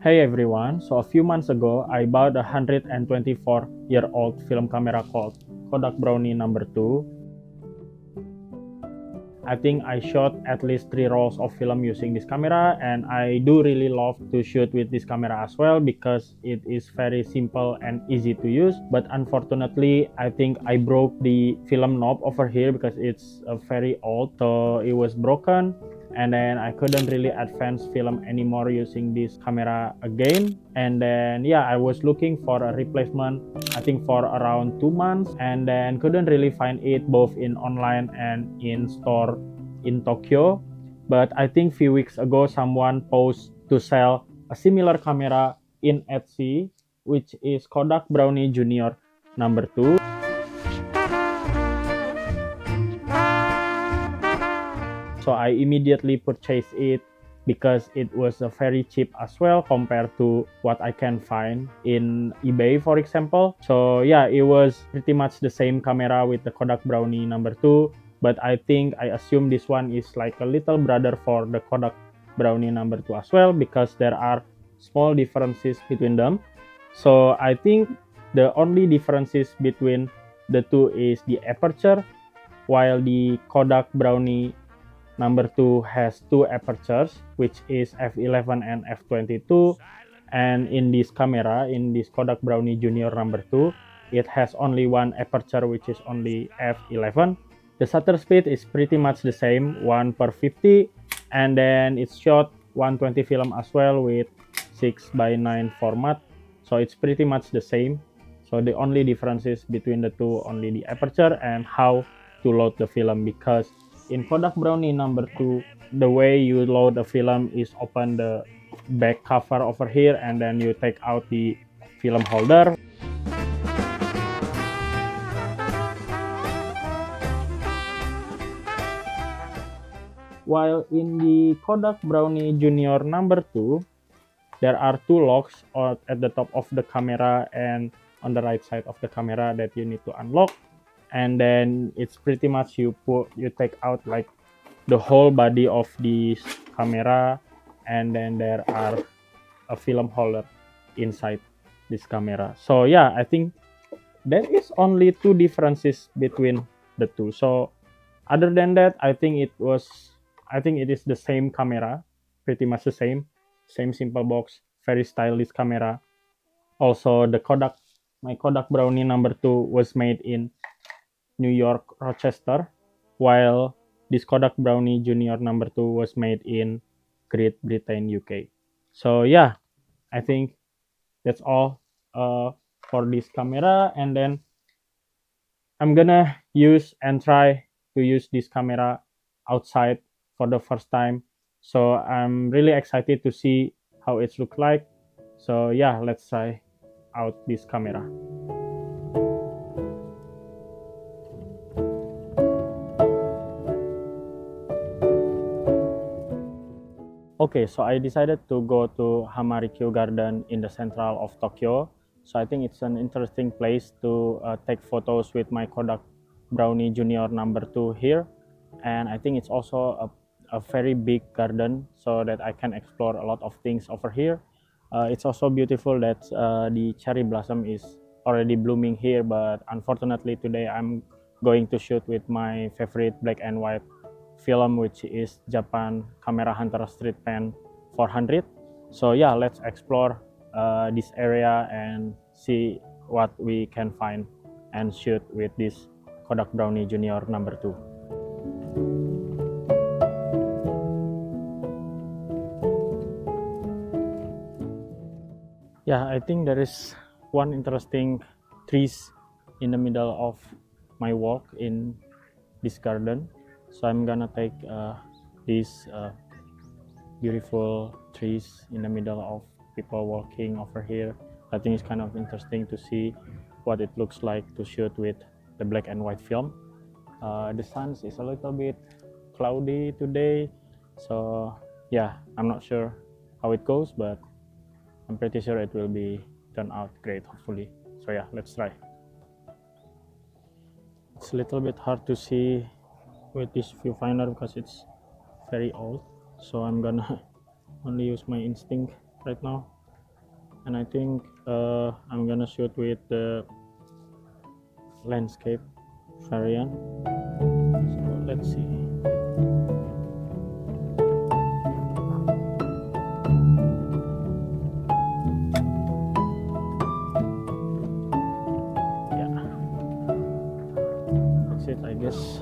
Hey everyone, so a few months ago I bought a 124-year-old film camera called Kodak Brownie No. 2. I think I shot at least 3 rolls of film using this camera, and I do really love to shoot with this camera as well because it is very simple and easy to use. But unfortunately, I think I broke the film knob over here because it's very old, so it was broken, and then I couldn't really advance film anymore using this camera again. And then yeah, I was looking for a replacement, I think for around 2 months, and then couldn't really find it both in online and in store in Tokyo. But I think few weeks ago someone posted to sell a similar camera in Etsy, which is Kodak Brownie Junior No. 2. So I immediately purchased it because it was very cheap as well compared to what I can find in eBay, for example. So yeah, it was pretty much the same camera with the Kodak Brownie No. 2, but I think I assume this one is like a little brother for the Kodak Brownie No. 2 as well, because there are small differences between them. So I think the only differences between the two is the aperture, while the Kodak Brownie No. 2 has two apertures, which is f11 and f22. And in this camera, in this Kodak Brownie Junior No. 2, it has only one aperture, which is only f11. The shutter speed is pretty much the same, 1/50, and then it's shot 120 film as well with 6:9 format. So it's pretty much the same. So the only differences between the two only the aperture and how to load the film, because in Kodak Brownie No. 2, the way you load the film is open the back cover over here and then you take out the film holder. While in the Kodak Brownie Junior No. 2, there are two locks at the top of the camera and on the right side of the camera that you need to unlock. And then it's pretty much you take out like the whole body of this camera, and then there are a film holder inside this camera. So yeah, I think there is only two differences between the two. So other than that, I think it is the same camera, pretty much the same simple box, very stylish camera. Also the my Kodak Brownie No. 2 was made in New York, Rochester, while this Kodak Brownie Junior No. 2 was made in Great Britain, UK. So yeah, I think that's all for this camera. And then I'm gonna use and try to use this camera outside for the first time. So I'm really excited to see how it looks like. So yeah, let's try out this camera. Okay, so I decided to go to Hamarikyo Garden in the central of Tokyo. So I think it's an interesting place to take photos with my Kodak Brownie Junior No. 2 here. And I think it's also a very big garden so that I can explore a lot of things over here. It's also beautiful that the cherry blossom is already blooming here, but unfortunately today I'm going to shoot with my favorite black and white film, which is Japan Camera Hunter Street Pen 400. So yeah, let's explore this area and see what we can find and shoot with this Kodak Brownie Junior No. 2. Yeah, I think there is one interesting trees in the middle of my walk in this garden. So I'm gonna take these beautiful trees in the middle of people walking over here. I think it's kind of interesting to see what it looks like to shoot with the black and white film. The sun is a little bit cloudy today, so yeah, I'm not sure how it goes, but I'm pretty sure it will be turn out great, hopefully. So yeah, let's try. It's a little bit hard to see with this viewfinder because it's very old, so I'm gonna only use my instinct right now. and I think I'm gonna shoot with the landscape variant. So let's see. Yeah, that's it, I guess.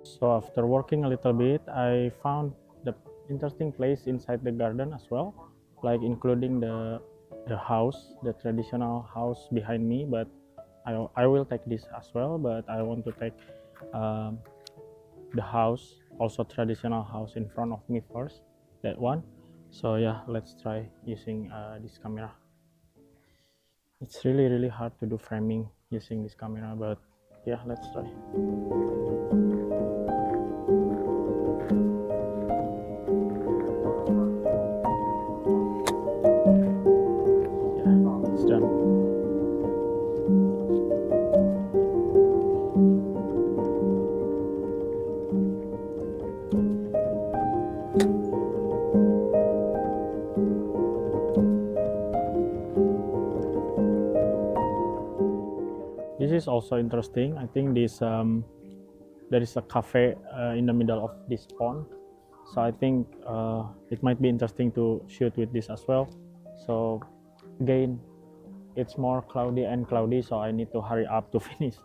So after working a little bit, I found the interesting place inside the garden as well, like including the house, the traditional house behind me. But I will take this as well, but I want to take um, the house, also traditional house in front of me first, that one. So yeah, let's try using this camera. It's really hard to do framing using this camera, but yeah, let's try. Yeah, it's done. This is also interesting. I think this there is a cafe in the middle of this pond, so I think it might be interesting to shoot with this as well. So again, it's more cloudy and cloudy, so I need to hurry up to finish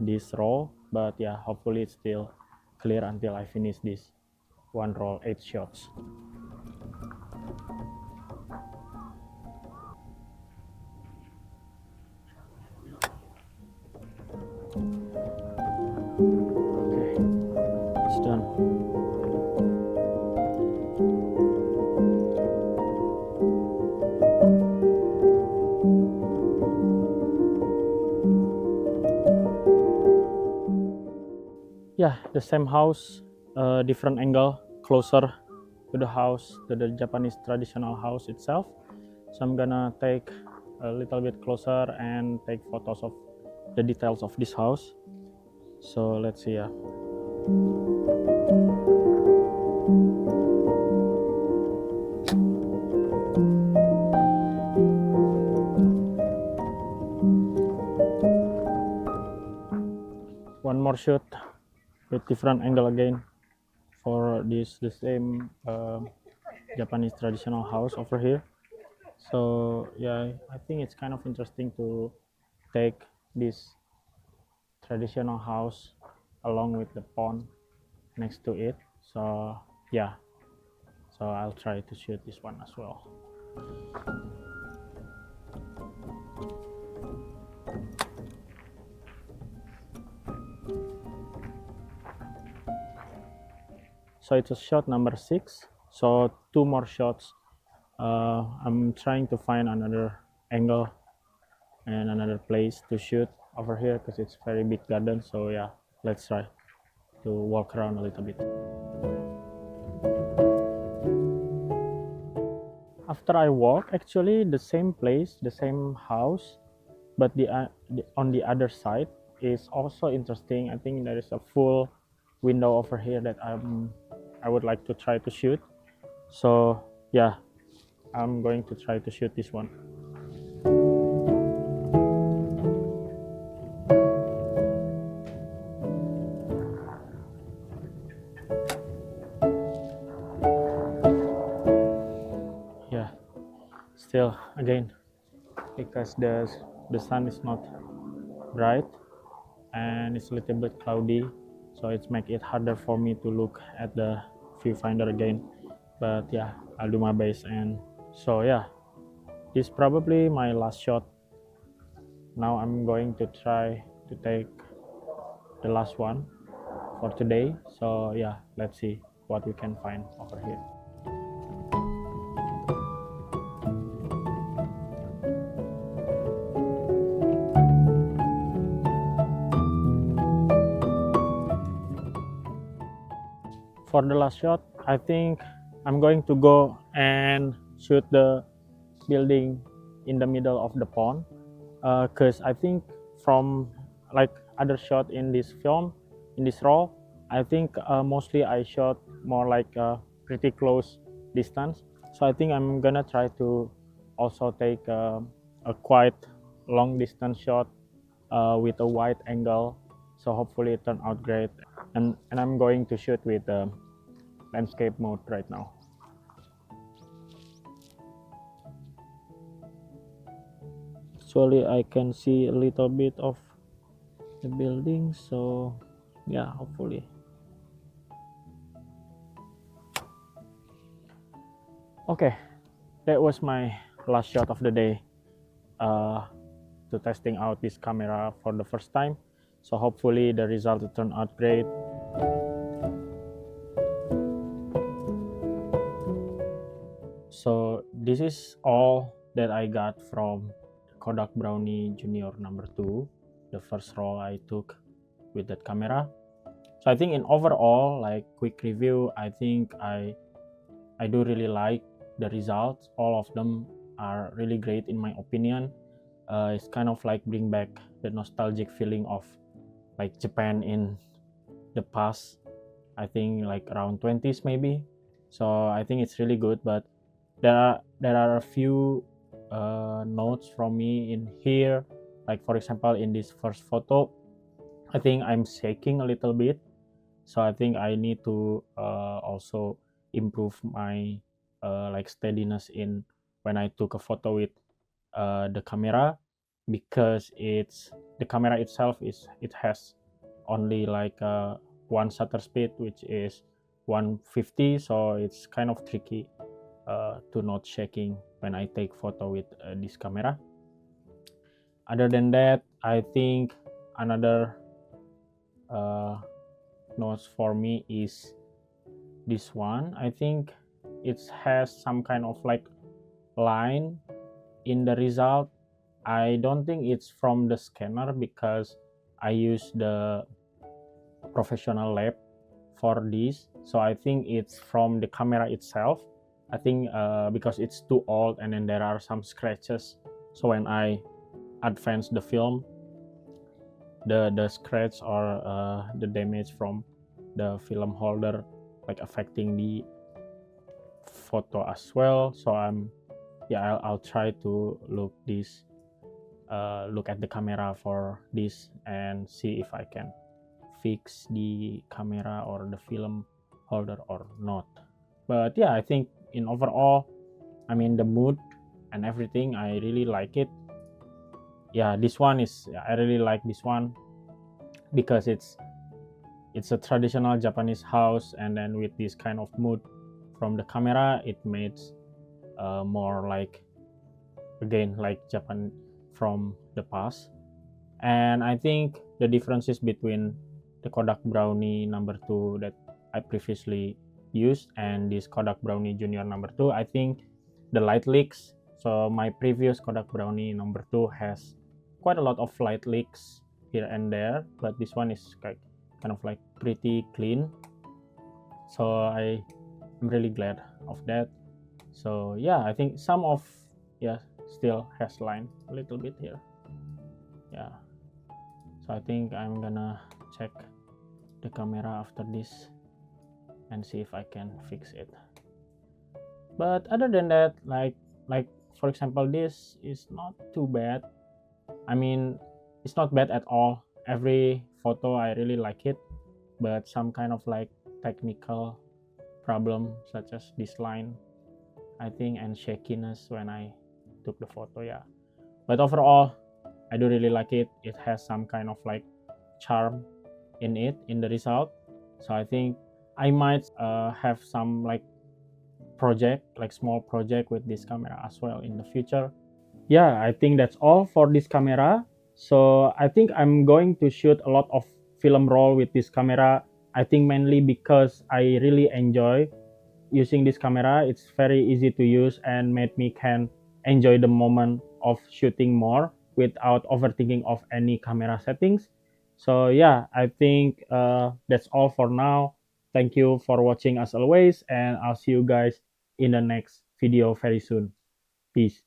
this roll. But yeah, hopefully it's still clear until I finish this one roll, 8 shots. Okay, it's done. Yeah, the same house, different angle, closer to the house, to the Japanese traditional house itself. So I'm gonna take a little bit closer and take photos of the details of this house. So let's see. Yeah. One more shot with different angle again for this the same Japanese traditional house over here. So yeah, I think it's kind of interesting to take this traditional house along with the pond next to it. So yeah, so I'll try to shoot this one as well. So it's a shot number 6, so 2 more shots. I'm trying to find another angle and another place to shoot over here because it's very big garden. So yeah, let's try to walk around a little bit. After I walk, actually the same place, the same house, but on the other side is also interesting. I think there is a full window over here that I would like to try to shoot. So yeah, I'm going to try to shoot this one. Yeah, still again, because the sun is not bright and it's a little bit cloudy, so it's make it harder for me to look at the viewfinder again. But yeah, I'll do my best. And so yeah, this is probably my last shot. Now I'm going to try to take the last one for today. So yeah, let's see what we can find over here. For the last shot, I think I'm going to go and shoot the building in the middle of the pond. because I think from like other shot in this film, in this role, I think mostly I shot more like pretty close distance. So I think I'm gonna try to also take a quite long distance shot with a wide angle. So hopefully it turned out great. And I'm going to shoot with landscape mode right now. Actually, I can see a little bit of the building, so yeah, hopefully. Okay, that was my last shot of the day to testing out this camera for the first time. So hopefully the result will turn out great. So this is all that I got from Kodak Brownie Junior No. 2, the first roll I took with that camera. So I think in overall, like quick review, I think I do really like the results. All of them are really great in my opinion. It's kind of like bring back the nostalgic feeling of like Japan in the past. I think like around 20s maybe. So I think it's really good, but there are a few notes from me in here. Like for example, in this first photo, I think I'm shaking a little bit. So I think I need to also improve my like steadiness in when I took a photo with the camera, because the camera itself it has only like one shutter speed, which is 150, so it's kind of tricky to not shaking when I take photo with this camera. Other than that, I think another notes for me is this one. I think it has some kind of like line in the result. I don't think it's from the scanner because I use the professional lab for this, so I think it's from the camera itself. I think because it's too old and then there are some scratches, so when I advance the film, the scratch or the damage from the film holder like affecting the photo as well. So I'll try to look at the camera for this and see if I can fix the camera or the film holder or not. But yeah, I think in overall, I mean the mood and everything, I really like it. Yeah, I really like this one because it's a traditional Japanese house, and then with this kind of mood from the camera, it makes more like, again, like Japan from the past. And I think the differences between the Kodak Brownie No. 2 that I previously used and this Kodak Brownie Junior No. 2, I think the light leaks. So my previous Kodak Brownie No. 2 has quite a lot of light leaks here and there, but this one is kind of like pretty clean. So I'm really glad of that. So yeah, I think some of still has line a little bit here. Yeah. So I think I'm gonna check the camera after this and see if I can fix it. But other than that, like for example, this is not too bad. I mean, it's not bad at all. Every photo I really like it, but some kind of like technical problem such as this line, I think, and shakiness when I took the photo. Yeah, but overall I do really like it. It has some kind of like charm in the result. So I think I might have some like small project with this camera as well in the future. Yeah, I think that's all for this camera. So I think I'm going to shoot a lot of film roll with this camera. I think mainly because I really enjoy using this camera. It's very easy to use and made me can enjoy the moment of shooting more without overthinking of any camera settings. So yeah, I think that's all for now. Thank you for watching as always, and I'll see you guys in the next video very soon. Peace.